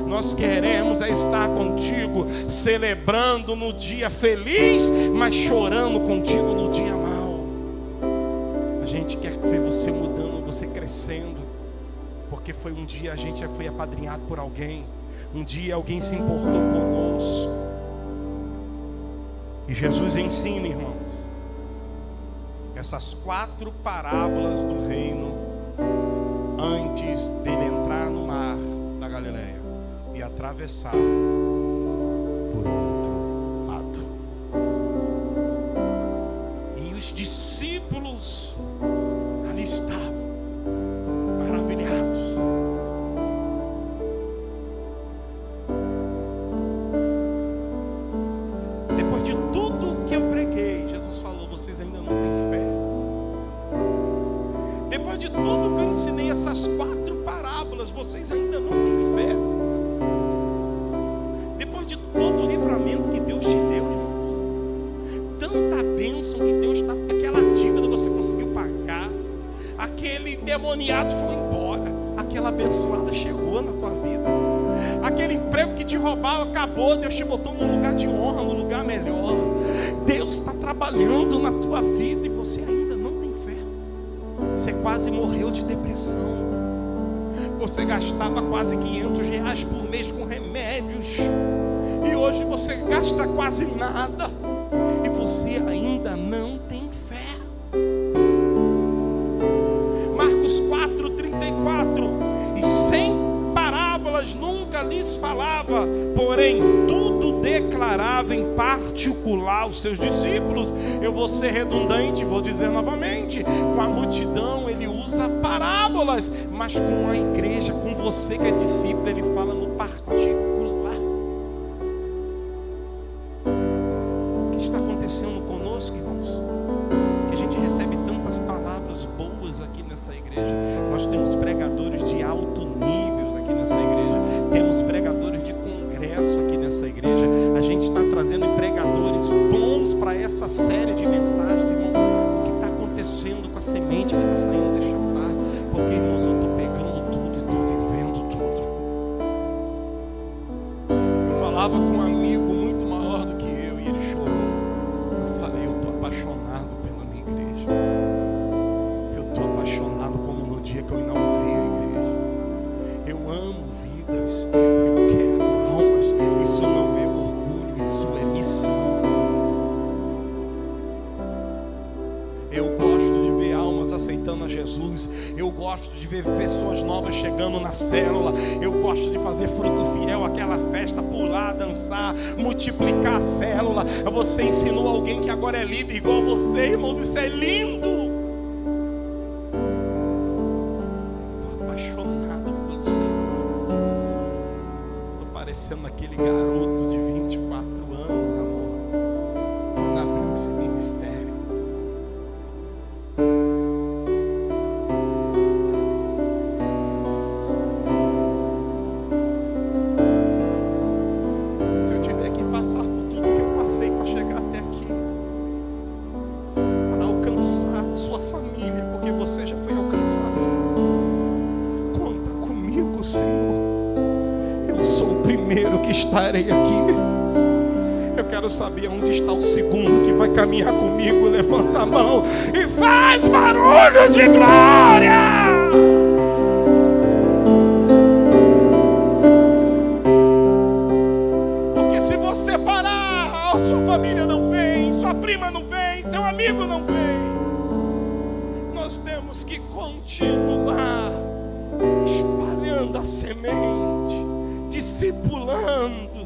Nós queremos é estar contigo, celebrando no dia feliz, mas chorando contigo no dia mau. A gente quer ver você mudando, você crescendo, porque foi um dia a gente já foi apadrinhado por alguém. Um dia alguém se importou conosco. E Jesus ensina, irmãos, essas 4 parábolas do reino antes dele entrar no mar da Galileia e atravessar por outro lado. E os discípulos ali estavam maravilhados. Depois de tudo que eu preguei, Jesus falou: vocês ainda não têm fé. Depois de tudo que eu ensinei, essas 4 parábolas, vocês ainda não têm fé. Depois de todo o livramento que Deus te deu, irmãos, tanta bênção que Deus está, aquela dívida você conseguiu pagar, aquele demoniado foi embora, aquela abençoada chegou na tua vida, aquele emprego que te roubava acabou, Deus te botou num lugar de honra, num lugar melhor. Deus está trabalhando na tua vida e você ainda não tem fé. Você quase morreu de depressão. Você gastava quase R$500 por mês com remédios. E hoje você gasta quase nada. E você ainda não tem fé. Marcos 4:34. E sem parábolas nunca lhes falava, porém tudo declarava em particular aos seus discípulos. Eu vou ser redundante, vou dizer novamente: com a multidão ele usa parábolas, mas com a igreja, com você que é discípulo, ele fala no particular. O que está acontecendo conosco, irmãos? Que a gente recebe tantas palavras boas aqui nessa igreja. Nós temos pregadores de alto nível aqui nessa igreja, temos pregadores de congresso aqui nessa igreja. A gente está trazendo pregadores bons para essa série de mensagens, irmãos. O que está acontecendo com a semente que está saindo deste altar? Porque, irmãos, eu estou pegando tudo e estou vivendo tudo. Eu falava com um amigo muito maior do que eu e ele chorou. Eu falei: eu estou apaixonado pela minha igreja. Eu estou apaixonado como no dia que eu inaugurei a igreja. Eu amo vidas, eu quero almas. Isso não é orgulho, isso é missão. Eu gosto de ver almas aceitando a Jesus. Eu gosto de ver pessoas novas chegando na célula. Eu gosto de fazer fruto fiel, aquela festa, pular, dançar, multiplicar a célula. Você ensinou alguém que agora é líder igual você, irmãos. Isso é lindo. Parecendo aquele garoto de 24 anos, amor, quando abriu esse ministério. Se eu tiver que passar por tudo que eu passei para chegar até aqui, para alcançar sua família, porque você já foi alcançado, conta comigo, Senhor. Primeiro que estarei aqui. Eu quero saber onde está o segundo que vai caminhar comigo. Levanta a mão e faz barulho de glória. Porque se você parar, a sua família não vem, sua prima não vem, seu amigo não vem. Nós temos que continuar espalhando a semente, discipulando.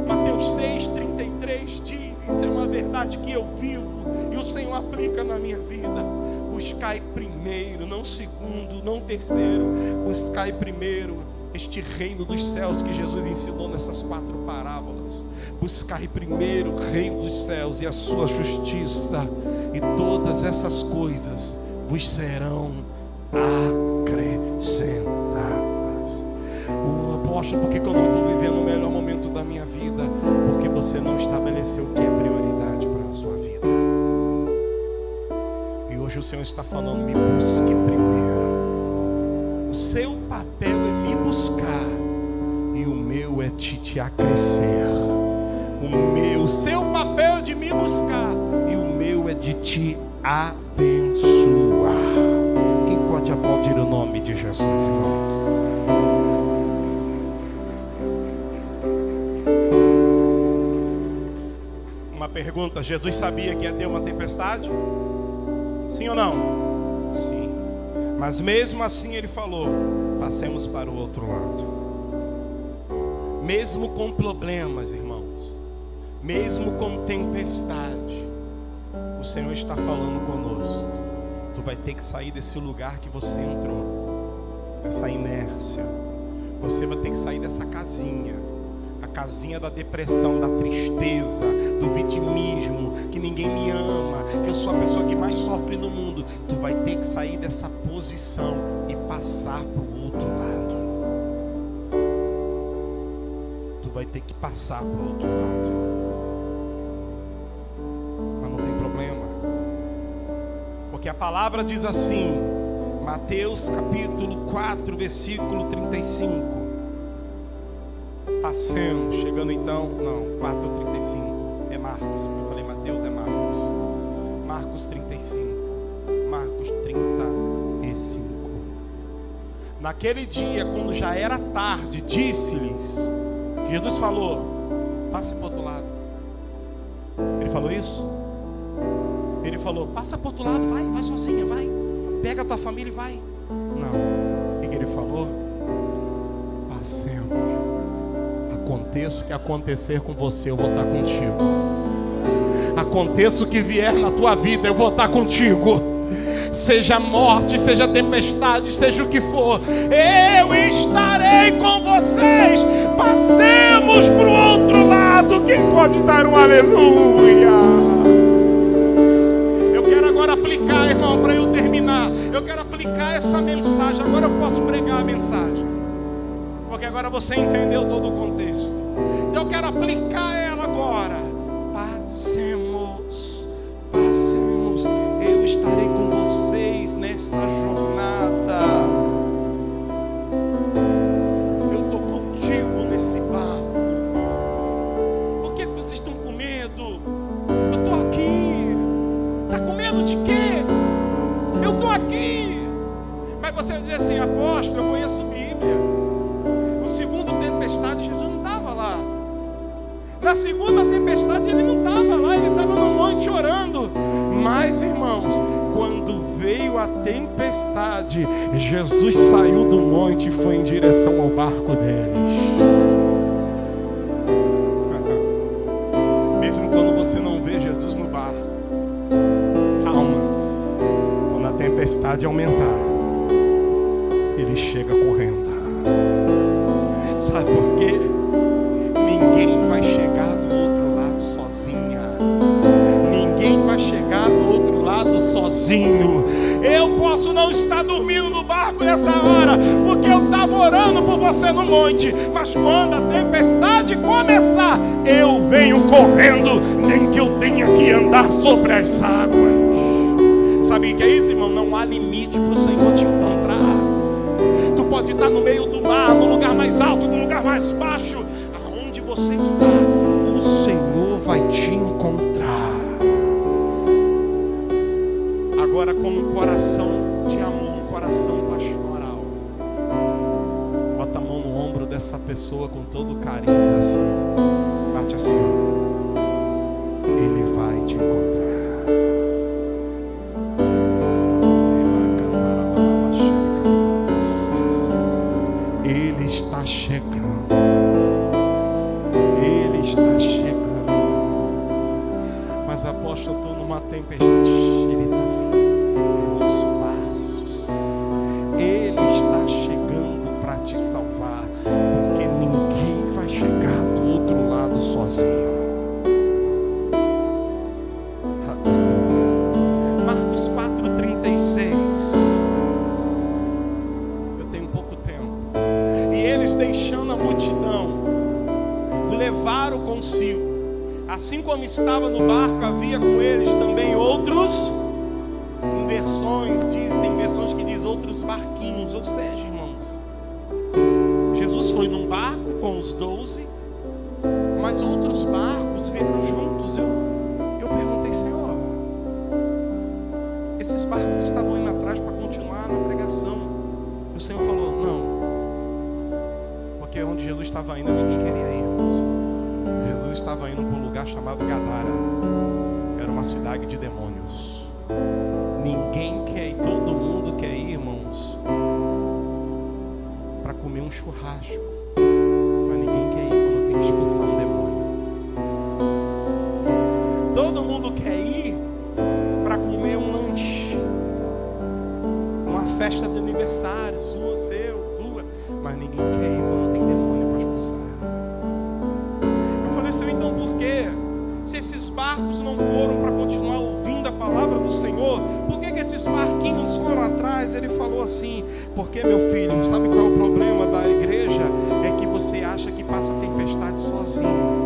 Mateus 6:33 diz: isso é uma verdade que eu vivo e o Senhor aplica na minha vida. Buscai primeiro, não segundo, não terceiro. Buscai primeiro este reino dos céus que Jesus ensinou nessas 4 parábolas. Buscai primeiro o reino dos céus e a sua justiça, e todas essas coisas vos serão acrescentadas. Apóstolo, por que eu não estou vivendo o melhor momento da minha vida? Porque você não estabeleceu o que é prioridade para a sua vida. E hoje o Senhor está falando: me busque primeiro. O seu papel é me buscar, e o meu é te acrescer. O seu papel é de me buscar, e o meu é de te abençoar. Quem pode aplaudir o nome de Jesus, irmão? Uma pergunta: Jesus sabia que ia ter uma tempestade? Sim ou não? Sim. Mas mesmo assim ele falou: passemos para o outro lado. Mesmo com problemas, irmãos, mesmo com tempestade, o Senhor está falando conosco: tu vai ter que sair desse lugar que você entrou, dessa inércia. Você vai ter que sair dessa casinha, a casinha da depressão, da tristeza, do vitimismo, que ninguém me ama, que eu sou a pessoa que mais sofre no mundo. Tu vai ter que sair dessa posição e passar para o outro lado. Tu vai ter que passar para o outro lado. Mas não tem problema, porque a palavra diz assim, Mateus capítulo 4, versículo 35. Passemos, chegando então, não, 4:35, é Marcos, eu falei Mateus, é Marcos. Marcos 35, Marcos 35. Naquele dia, quando já era tarde, disse-lhes, Jesus falou: passe para o outro lado. Ele falou isso? Ele falou: passa para o outro lado, vai sozinha, vai. Pega a tua família e vai. Não, o que ele falou? Passemos. Aconteça o que acontecer com você, eu vou estar contigo. Aconteça o que vier na tua vida, eu vou estar contigo. Seja morte, seja tempestade, seja o que for, eu estarei com vocês. Passemos para o outro lado. Quem pode dar um aleluia? Eu quero agora aplicar, irmão, para eu terminar. Eu quero aplicar essa mensagem. Agora eu posso pregar a mensagem, porque agora você entendeu todo o contexto. Então eu quero aplicar ela agora. Passemos, eu estarei com vocês nessa jornada. Eu estou contigo nesse barco. Por que vocês estão com medo? Eu estou aqui. Está com medo de quê? Eu estou aqui. Mas você vai dizer assim: apóstolo, eu conheço Bíblia. No segundo tempestade, Jesus não estava lá. Na segunda tempestade, ele não estava lá. Ele estava no monte orando. Mas, irmãos, quando veio a tempestade, Jesus saiu do monte e foi em direção ao barco deles. Mesmo quando você não vê Jesus no barco, calma. Quando a tempestade aumentar, ele chega correndo. Sabe por quê? Ninguém vai chegar do outro lado sozinha. Ninguém vai chegar do outro lado sozinho. Eu posso não estar dormindo no barco nessa hora, porque eu estava orando por você no monte. Mas quando a tempestade começar, eu venho correndo, nem que eu tenha que andar sobre as águas. Sabe o que é isso, irmão? Não há limite para o Senhor te encontrar. Tu pode estar no meio do mar, no lugar mais alto, no lugar mais baixo. Aonde você está, o Senhor vai te encontrar. Agora, com um coração de amor, um coração pastoral, bota a mão no ombro dessa pessoa com todo carinho e diz assim, bate assim, ó. Ele vai te encontrar. Ele está chegando. Ele está chegando. Mas apóstolo, eu estou numa tempestade. Ele está vindo. Ele está chegando para te salvar. Assim como estava no barco, havia com eles também outros, tem versões que diz outros barquinhos, ou seja, irmãos, Jesus foi num barco com os 12, mas outros barcos vieram juntos. Eu perguntei, Senhor, esses barcos estavam indo atrás para continuar na pregação. E o Senhor falou, não, porque onde Jesus estava indo, ninguém queria ir, irmãos. Jesus estava indo para um lugar chamado Gadara. Era uma cidade de demônios. Ninguém quer ir, todo mundo quer ir, irmãos, para comer um churrasco. Mas ninguém quer ir quando tem que expulsar um demônio. Todo mundo quer ir para comer um lanche, uma festa de aniversário, sua, mas ninguém quer ir quando tem demônio para expulsar. Eu falei assim, então por quê? Se esses barcos não foram para continuar ouvindo a palavra do Senhor, por que esses barquinhos foram atrás? Ele falou assim, porque, meu filho, sabe qual é o problema da igreja? É que você acha que passa a tempestade sozinho.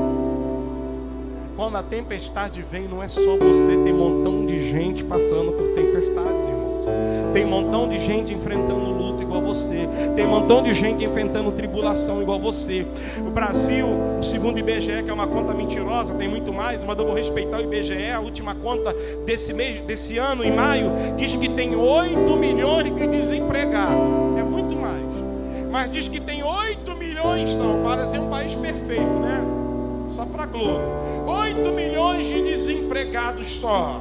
Quando a tempestade vem, não é só você, tem um montão de gente passando por tempestades, irmãos. Tem um montão de gente enfrentando luta igual você. Tem um montão de gente enfrentando tribulação igual você. O Brasil, segundo o IBGE, que é uma conta mentirosa, tem muito mais, mas eu vou respeitar o IBGE. A última conta desse ano, em maio, diz que tem 8 milhões de desempregados. É muito mais. Mas diz que tem 8 milhões, só para ser um país perfeito, né? Só para a Globo. 8 milhões de desempregados só.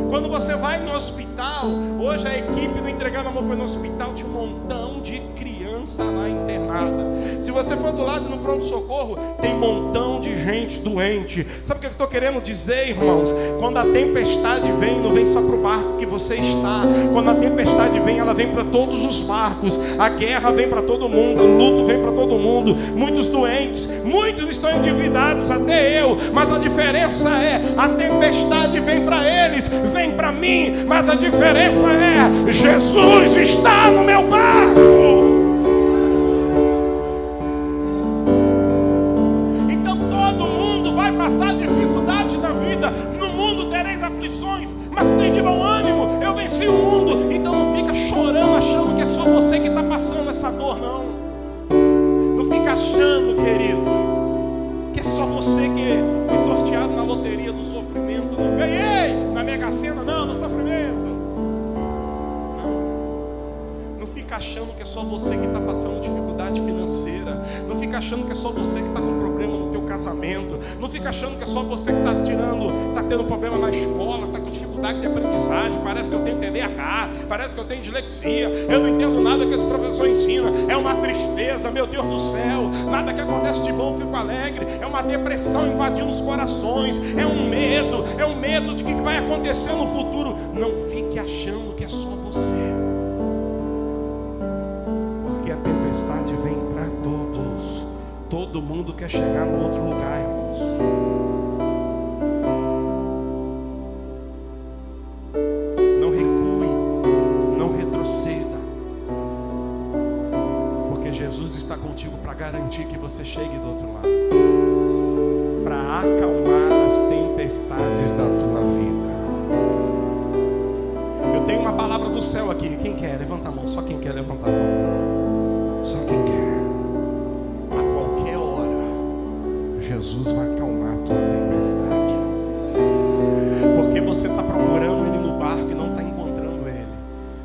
Quando você vai no hospital, hoje a equipe do Entregando Amor foi no hospital, tinha um montão de criança lá internada. Se você for do lado no pronto-socorro, tem um montão de gente doente. Sabe o que eu estou querendo dizer, irmãos? Quando a tempestade vem, não vem só para o barco que você está. Quando a tempestade vem, ela vem para todos os barcos. A guerra vem para todo mundo, o luto vem para todo mundo. Muitos doentes, muitos estão endividados, até eu. Mas a diferença é, a tempestade vem para eles, vem para mim, mas a diferença é, Jesus está no meu barco. Então todo mundo vai passar dificuldade na vida. No mundo tereis aflições, mas tem de bom ânimo, eu venci o mundo. Então não fica chorando achando que é só você que está passando essa dor, não. Não fica achando, querido, que é só você que foi sorteado na loteria do sofrimento. Não ganhei na Mega Sena, não, no sofrimento. Não fica achando que é só você que está passando dificuldade financeira. Não fica achando que é só você que está com problema no teu casamento. Não fica achando que é só você que está tendo problema na escola, está com dificuldade de aprendizagem. Parece que eu tenho TDAH, parece que eu tenho dislexia, eu não entendo nada que esse professor ensina. É uma tristeza, meu Deus do céu, nada que acontece de bom eu fico alegre. É uma depressão invadindo os corações. É um medo de que vai acontecer no futuro. Não fique achando que é só você, porque a tempestade vem para todos. Todo mundo quer chegar no outro lugar, irmãos. Não recue, não retroceda, porque Jesus está contigo para garantir que você chegue do outro lado, para acalmar as tempestades da tua vida. Eu tenho uma palavra do céu aqui. Quem quer? Levanta a mão. Só quem quer, levanta a mão. Só quem quer. A qualquer hora, Jesus vai acalmar a tua tempestade. Porque você está procurando Ele no barco e não está encontrando Ele.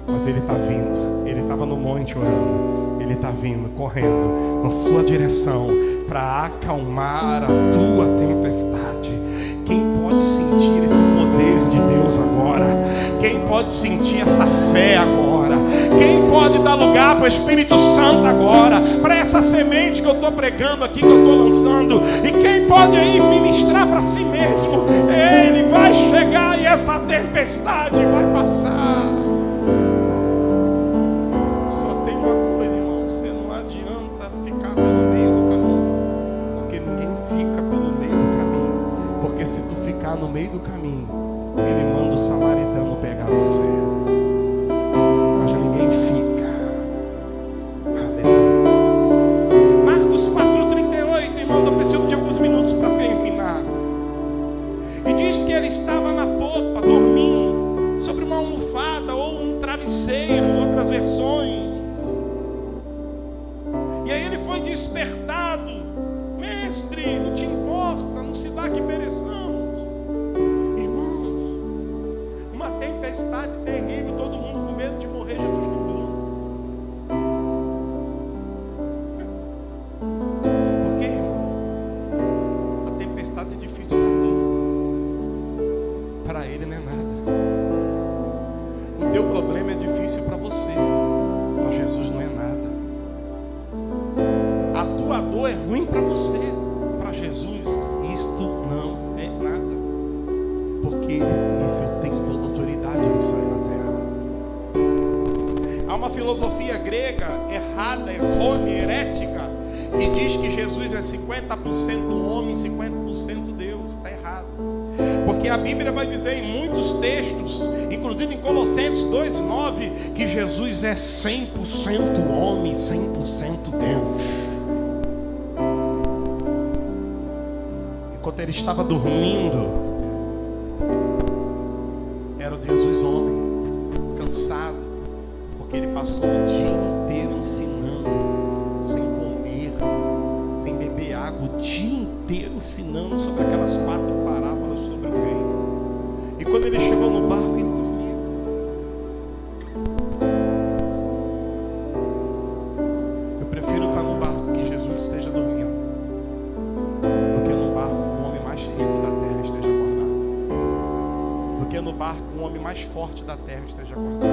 Mas Ele está vindo. Ele estava no monte orando. Ele está vindo, correndo na sua direção para acalmar a tua tempestade. Quem pode sentir esse poder de Deus agora? Quem pode sentir essa fé agora? Quem pode dar lugar para o Espírito Santo agora? Para essa semente que eu estou pregando aqui, que eu estou lançando. E quem pode aí ministrar para si mesmo? Ele vai chegar e essa tempestade vai passar. Só tem uma coisa, irmão. Você não adianta ficar pelo meio do caminho, porque ninguém fica pelo meio do caminho. Porque se tu ficar no meio do caminho, Ele manda o samaritano pegar você. Mas ninguém fica. Aleluia. Marcos 4:38, irmãos, eu preciso de alguns minutos para terminar. estava na popa, dormindo, sobre uma almofada ou um travesseiro, outras versões. E aí ele foi despertado. Mestre, não te importa, não se dá que pereçamos. Irmãos, uma tempestade terrível, todo mundo com medo de morrer, Jesus dormindo. Sabe por quê, irmão? A tempestade é difícil para mim. Para ele não é nada. O teu problema é difícil para você. Para Jesus não é nada. A tua dor é ruim para você. Para Jesus isto não é nada. Porque ele disse: eu tenho toda a autoridade no céu e na terra. Há uma filosofia grega errada, errônea, herética, que diz que Jesus é 50% homem, 50% Deus. Está errado. Porque a Bíblia vai dizer em muitos textos, inclusive em Colossenses 2:9, que Jesus é 100% homem, 100% Deus. Enquanto ele estava dormindo, era o Jesus homem, cansado, porque ele passou o dia inteiro ensinando, sem comer, sem beber água, o dia inteiro ensinando sobre aquelas 4 parábolas sobre o reino. E quando ele chegou no barco, ele dormiu. Eu prefiro estar no barco que Jesus esteja dormindo, do que no barco o homem mais rico da terra esteja acordado, do que no barco o homem mais forte da terra esteja acordado.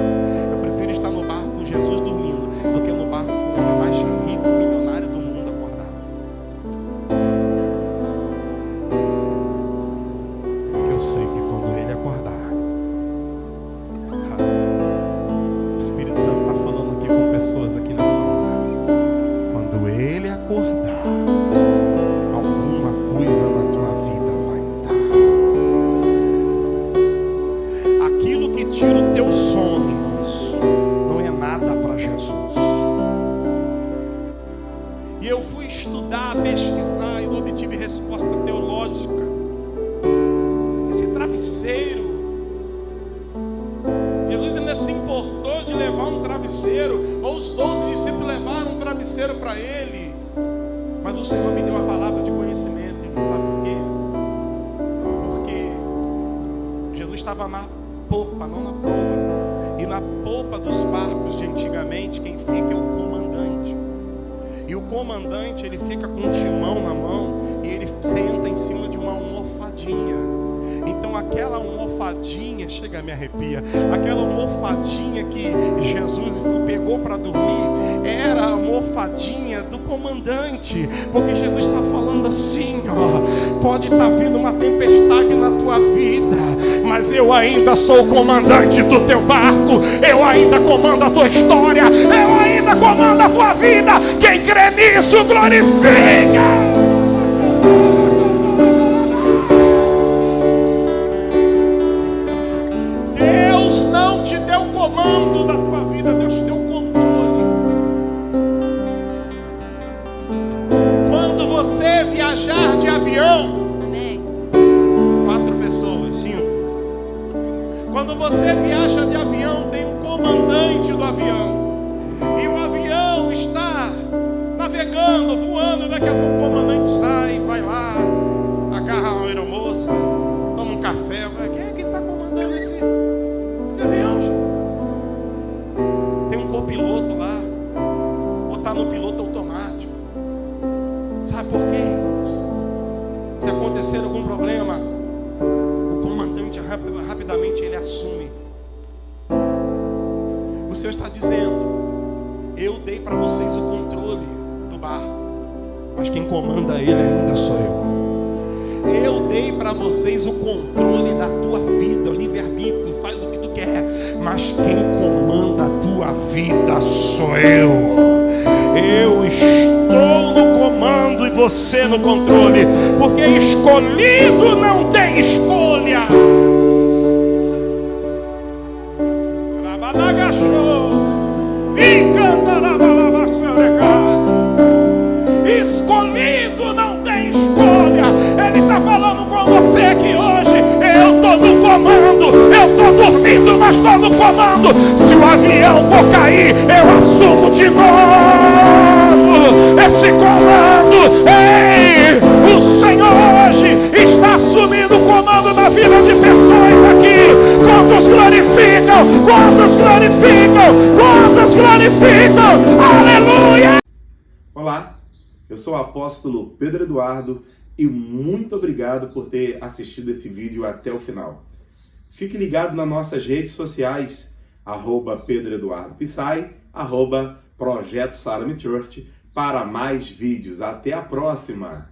Eu prefiro estar no barco com Jesus dormindo, do que no barco com o homem mais rico, milionário do mundo acordado. Porque eu sei que quando ele acordar, o Espírito Santo está falando aqui com pessoas aqui nessa hora. Quando ele acordar, alguma coisa na tua vida vai mudar. Aquilo que tira o teu sono, irmãos, não é nada para Jesus. E eu fui estudar, pesquisar e não obtive resposta teológica. Esse travesseiro, Jesus ainda se importou de levar um travesseiro, ou os 12 discípulos levaram um travesseiro para ele. Mas o Senhor me deu uma palavra de conhecimento, irmão. Sabe por quê? Porque Jesus estava na popa, não na proa. E na popa dos barcos de antigamente, quem fica é o comandante. E o comandante, ele fica com um timão na mão e ele senta em cima de uma almofadinha. Então aquela almofadinha, chega a me arrepia, aquela almofadinha que Jesus pegou para dormir, era a almofadinha do comandante. Porque Jesus está falando assim, ó, pode estar vindo uma tempestade na tua vida, mas eu ainda sou o comandante do teu barco, eu ainda comando a tua história, eu ainda comando a tua vida. Quem crê nisso, glorifica. Deus não te deu o comando da tua vida, Deus te deu o controle. Quando você viajar de avião, amém. 4 pessoas, 5. Quando você viaja de avião, tem um comandante do avião. E o avião está navegando, voando, daqui a pouco o comandante sai, vai lá, agarra uma aeromoça, toma um café. Quem é que está comandando esse avião? Tem um copiloto lá, ou está no piloto automático. Sabe por quê? Se acontecer algum problema, o comandante rapidamente ele assume. O Senhor está dizendo: eu dei para vocês o controle do barco, mas quem comanda ele ainda sou eu. Eu dei para vocês o controle da tua vida, o livre-arbítrio, faz o que tu quer, mas quem comanda a tua vida sou eu. Eu estou no comando e você no controle, porque escolhido não tem escolha. Escolhido não tem escolha. Ele está falando com você aqui hoje. eu estou no comando. Eu estou dormindo, mas estou no comando. Se o avião for cair, eu assumo de novo esse comando. Ei, o Senhor hoje está assumindo o comando da vida de pessoas aqui. Quantos glorificam? Quantos glorificam? Quantos glorificam? Aleluia! Olá, eu sou o apóstolo Pedro Eduardo e muito obrigado por ter assistido esse vídeo até o final. Fique ligado nas nossas redes sociais, @Pedro Eduardo Pissai, @Projeto Salem Church, para mais vídeos. Até a próxima!